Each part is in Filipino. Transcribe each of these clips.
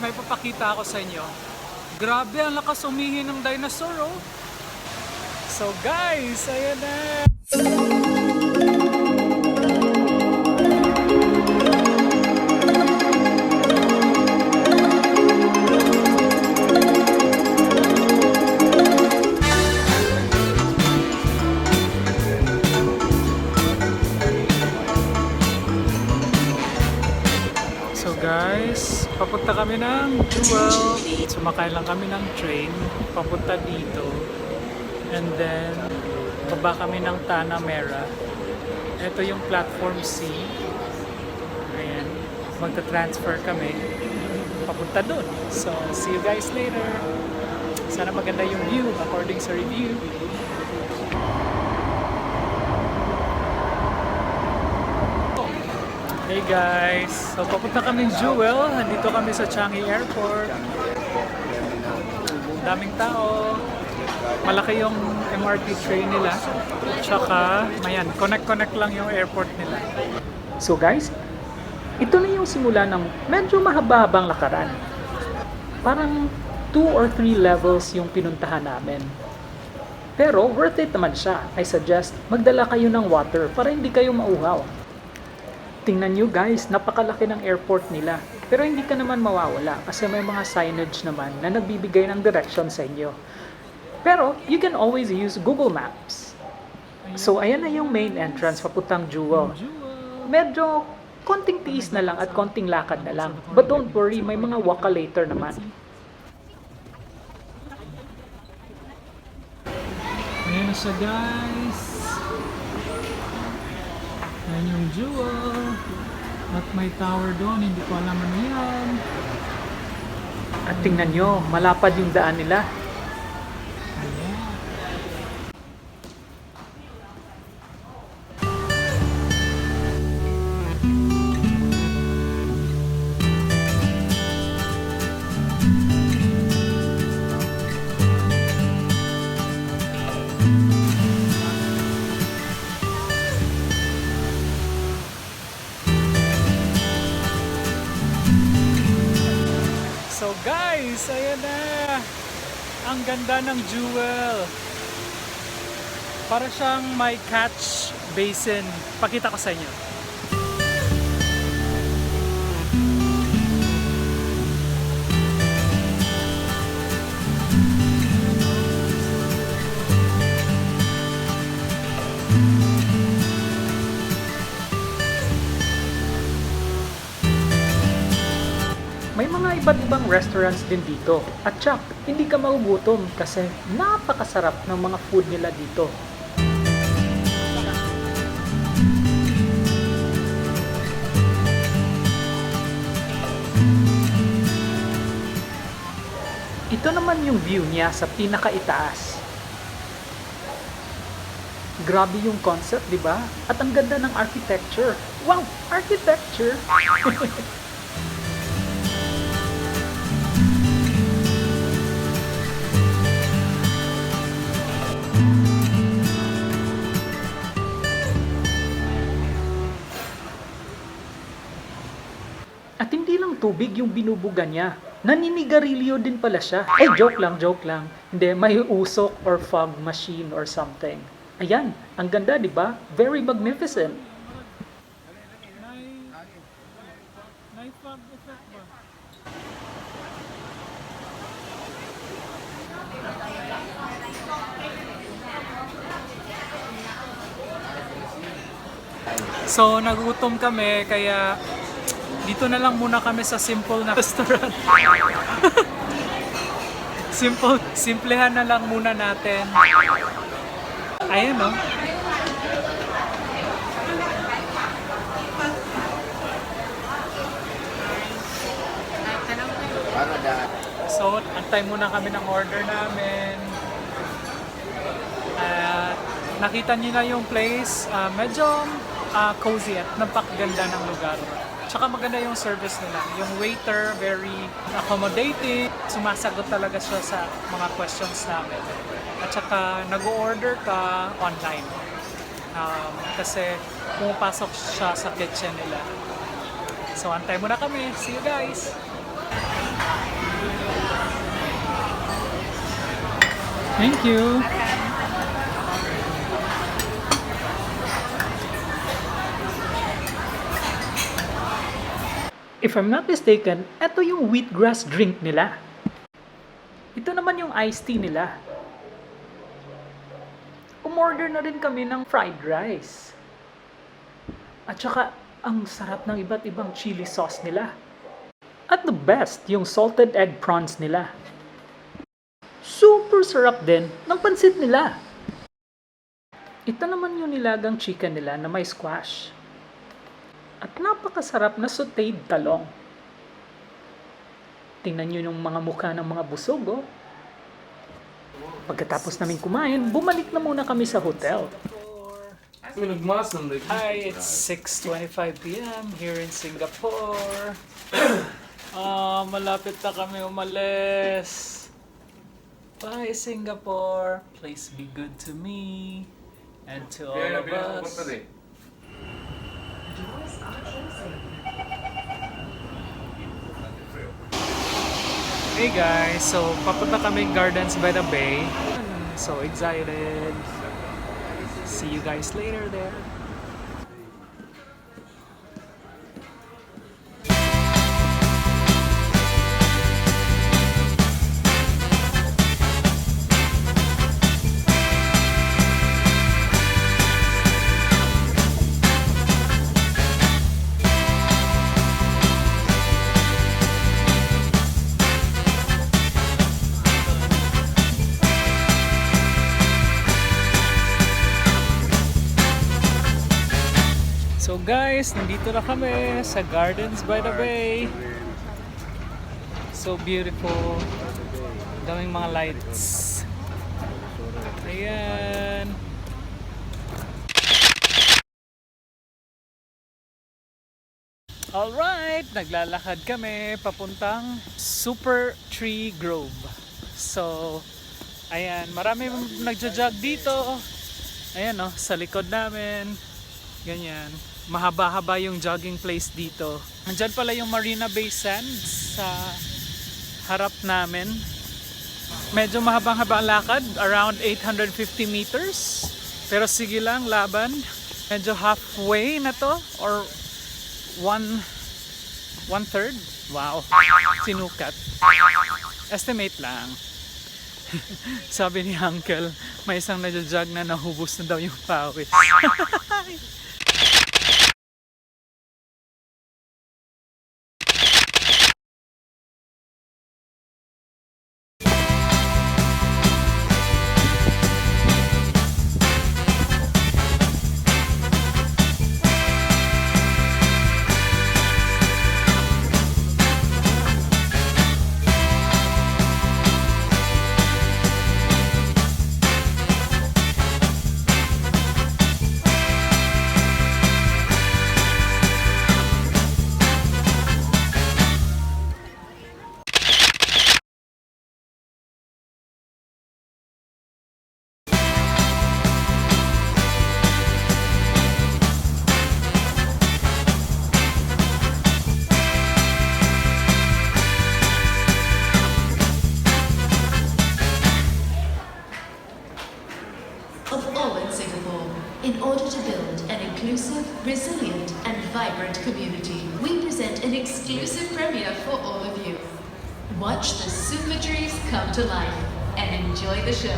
may papakita ako sa inyo. Grabe, ang lakas umihi ng dinosaur, oh. So guys, ayan na. So guys, papunta kami ng Jewel. Sumakay lang kami ng train papunta dito. And then, baba kami ng Tanah Merah. Ito yung platform C. Ayan. Magta-transfer kami papunta doon. So, see you guys later. Sana maganda yung view according sa review. Hey guys! So, papunta kami Jewel. Nandito kami sa Changi Airport. Daming tao. Malaki yung MRT train nila. Tsaka, mayan, connect lang yung airport nila. So guys, ito na yung simula ng medyo mahaba-habang lakaran. Parang 2 or 3 levels yung pinuntahan namin. Pero worth it naman siya. I suggest magdala kayo ng water para hindi kayo mauhaw. Tingnan nyo guys, napakalaki ng airport nila. Pero hindi ka naman mawawala kasi may mga signage naman na nagbibigay ng direction sa inyo. Pero you can always use Google Maps. So ayan na yung main entrance papuntang Jewel. Medyo konting tiis na lang at konting lakad na lang. But don't worry, may mga walk-a-later naman. Ayan na siya guys. Ayan yung Jewel. At may tower doon, hindi ko alam ano yan. At tingnan nyo, malapad yung daan nila. So guys, ayan na. Ang ganda ng Jewel. Para siyang may catch basin. Pakita ko sa inyo. May mga iba't ibang restaurants din dito. At tsak, hindi ka magugutom kasi napakasarap ng mga food nila dito. Ito naman yung view niya sa pinakaitaas. Grabe yung concept, di ba? At ang ganda ng architecture. Wow! Architecture! At hindi lang tubig yung binubuga niya. Naninigarilyo din pala siya. Ay, joke lang. Hindi, may usok or fog machine or something. Ayan, ang ganda, di ba? Very magnificent. May fog effect ba? So, nagutom kami, kaya dito na lang muna kami sa simple na restaurant. Simplehan na lang muna natin. Ayan, no? So, antay muna kami ng order namin. At nakita niyo na yung place. Medyo cozy at napakaganda ng lugar. Tsaka maganda yung service nila. Yung waiter, very accommodating. Sumasagot talaga siya sa mga questions namin. At saka nag-order ka online. Kasi pumapasok siya sa kitchen nila. So antay muna kami. See you guys! Thank you. If I'm not mistaken, ito yung wheatgrass drink nila. Ito naman yung iced tea nila. Umorder na rin kami ng fried rice. At saka, ang sarap ng iba't ibang chili sauce nila. At the best, yung salted egg prawns nila. Super sarap din ng pansit nila. Ito naman yung nilagang chicken nila na may squash. At napakasarap na sauteed talong. Tingnan nyo yung mga mukha ng mga busog, oh. Pagkatapos namin kumain, bumalik na muna kami sa hotel. Hi, it's 6:25 p.m. here in Singapore. Malapit na kami umalis. Bye, Singapore. Please be good to me and to all of us. Hey guys, so papunta kami Gardens by the Bay. So excited. See you guys later there. So guys, nandito na kami sa Gardens by the Bay. So beautiful. Daming mga lights. Ayan. Alright, naglalakad kami papuntang Super Tree Grove. So, ayan, marami nagja-jog dito. Ayan, oh, sa likod namin. Ganyan. Mahaba-haba yung jogging place dito. Nandyan pala yung Marina Bay Sands sa harap namin. Medyo mahabang-haba ang lakad, around 850 meters. Pero sige lang, laban. Medyo halfway na to, or one-third. Wow, sinukat. Estimate lang. Sabi ni Uncle, may isang nadjajag na nahubos na daw yung pawis. In order to build an inclusive, resilient, and vibrant community, we present an exclusive premiere for all of you. Watch the super trees come to life and enjoy the show.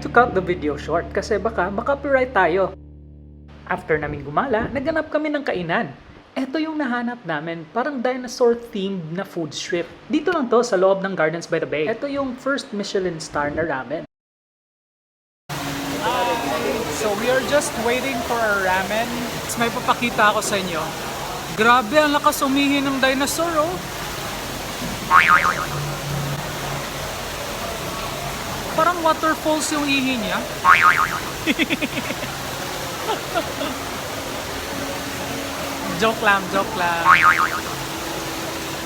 to cut the video short kasi baka makopyright tayo. After namin gumala, naghanap kami ng kainan. Ito yung nahanap namin, parang dinosaur-themed na food strip. Dito lang to sa loob ng Gardens by the Bay. Ito yung first Michelin star na ramen. So we are just waiting for our ramen. May papakita ako sa inyo. Grabe, ang lakas umihi ng dinosaur, oh. Parang waterfalls yung ihi niya. Joke lang, joke lang.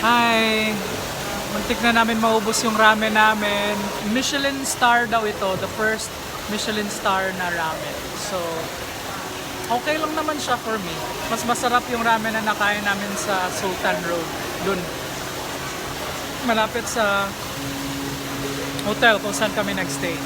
Hi! Muntik na namin maubos yung ramen namin. Michelin star daw ito, the first Michelin star na ramen. So, okay lang naman siya for me. Mas masarap yung ramen na nakain namin sa Sultan Road. Dun. Malapit sa hotel kung saan kami nagstay.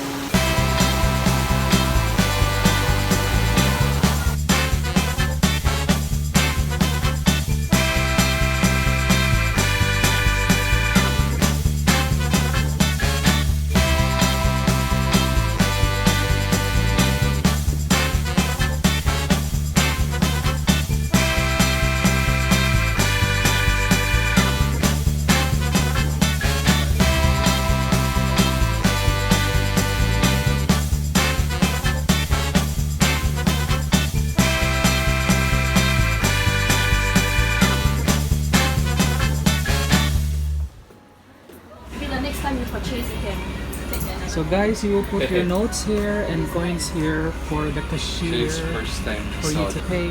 Next time you purchase, you can take another. So guys, you will put your notes here and coins here for the cashier First time for you to pay.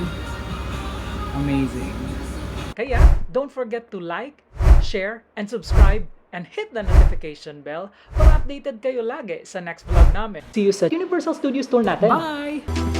Amazing. Kaya, don't forget to like, share, and subscribe, and hit the notification bell para updated kayo lagi sa next vlog namin. See you sa Universal Studios Tour natin. Bye!